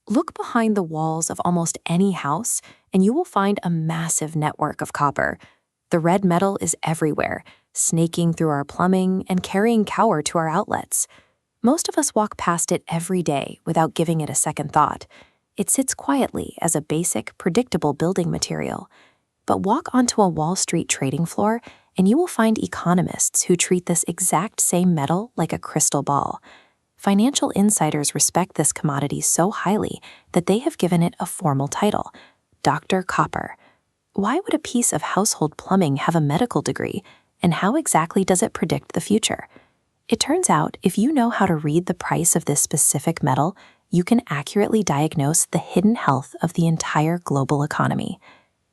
Look behind the walls of almost any house, and you will find a massive network of copper. The red metal is everywhere, snaking through our plumbing and carrying power to our outlets. Most of us walk past it every day without giving it a second thought. It sits quietly as a basic, predictable building material. But walk onto a Wall Street trading floor, and you will find economists who treat this exact same metal like a crystal ball. Financial insiders respect this commodity so highly that they have given it a formal title, Dr. Copper. Why would a piece of household plumbing have a medical degree, and how exactly does it predict the future? It turns out, if you know how to read the price of this specific metal, you can accurately diagnose the hidden health of the entire global economy.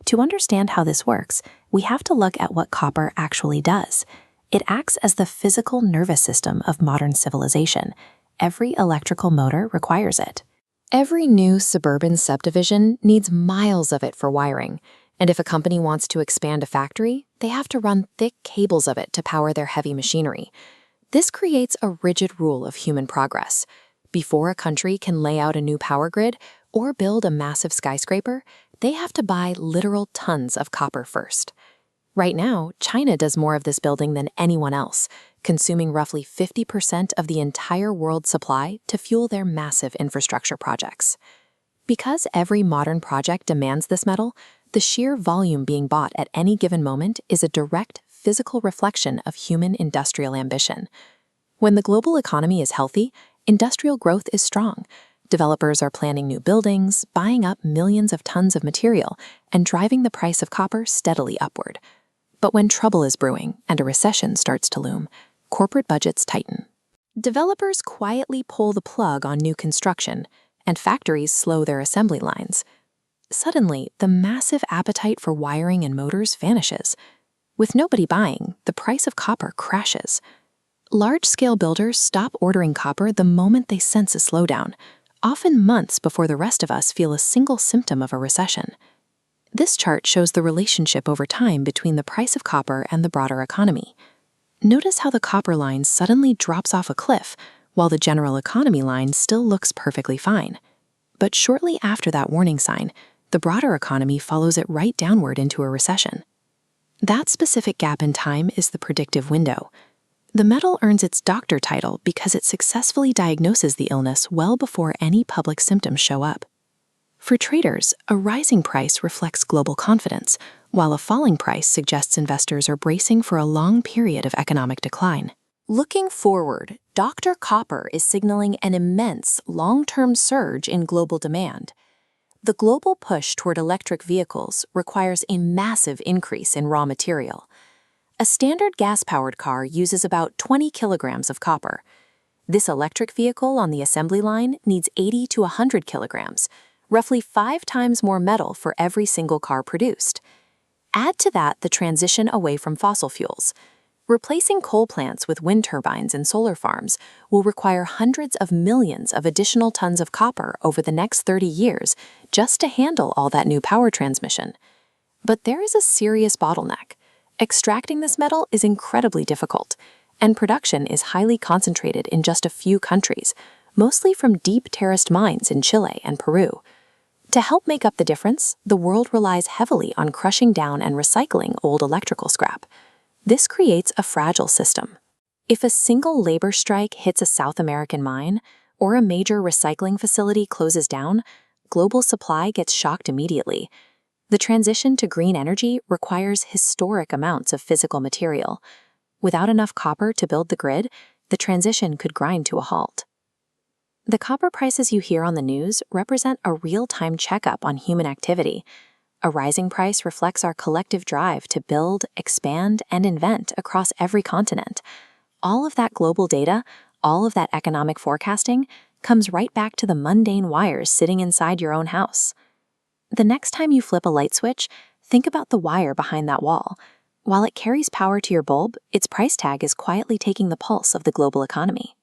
To understand how this works, we have to look at what copper actually does. It acts as the physical nervous system of modern civilization. Every electrical motor requires it. Every new suburban subdivision needs miles of it for wiring, and if a company wants to expand a factory, they have to run thick cables of it to power their heavy machinery. This creates a rigid rule of human progress. Before a country can lay out a new power grid or build a massive skyscraper, they have to buy literal tons of copper first. Right now, China does more of this building than anyone else, consuming roughly 50% of the entire world's supply to fuel their massive infrastructure projects. Because every modern project demands this metal, the sheer volume being bought at any given moment is a direct physical reflection of human industrial ambition. When the global economy is healthy, industrial growth is strong. Developers are planning new buildings, buying up millions of tons of material, and driving the price of copper steadily upward. But when trouble is brewing and a recession starts to loom, corporate budgets tighten. Developers quietly pull the plug on new construction, and factories slow their assembly lines. Suddenly, the massive appetite for wiring and motors vanishes. With nobody buying, the price of copper crashes. Large-scale builders stop ordering copper the moment they sense a slowdown, often months before the rest of us feel a single symptom of a recession. This chart shows the relationship over time between the price of copper and the broader economy. Notice how the copper line suddenly drops off a cliff, while the general economy line still looks perfectly fine. But shortly after that warning sign, the broader economy follows it right downward into a recession. That specific gap in time is the predictive window. The metal earns its doctor title because it successfully diagnoses the illness well before any public symptoms show up. For traders, a rising price reflects global confidence, while a falling price suggests investors are bracing for a long period of economic decline. Looking forward, Dr. Copper is signaling an immense long-term surge in global demand. The global push toward electric vehicles requires a massive increase in raw material. A standard gas-powered car uses about 20 kilograms of copper. This electric vehicle on the assembly line needs 80 to 100 kilograms, roughly 5 times more metal for every single car produced. Add to that the transition away from fossil fuels. Replacing coal plants with wind turbines and solar farms will require hundreds of millions of additional tons of copper over the next 30 years just to handle all that new power transmission. But there is a serious bottleneck. Extracting this metal is incredibly difficult, and production is highly concentrated in just a few countries, mostly from deep terraced mines in Chile and Peru. To help make up the difference, the world relies heavily on crushing down and recycling old electrical scrap. This creates a fragile system. If a single labor strike hits a South American mine, or a major recycling facility closes down, global supply gets shocked immediately. The transition to green energy requires historic amounts of physical material. Without enough copper to build the grid, the transition could grind to a halt. The copper prices you hear on the news represent a real-time checkup on human activity. A rising price reflects our collective drive to build, expand, and invent across every continent. All of that global data, all of that economic forecasting, comes right back to the mundane wires sitting inside your own house. The next time you flip a light switch, think about the wire behind that wall. While it carries power to your bulb, its price tag is quietly taking the pulse of the global economy.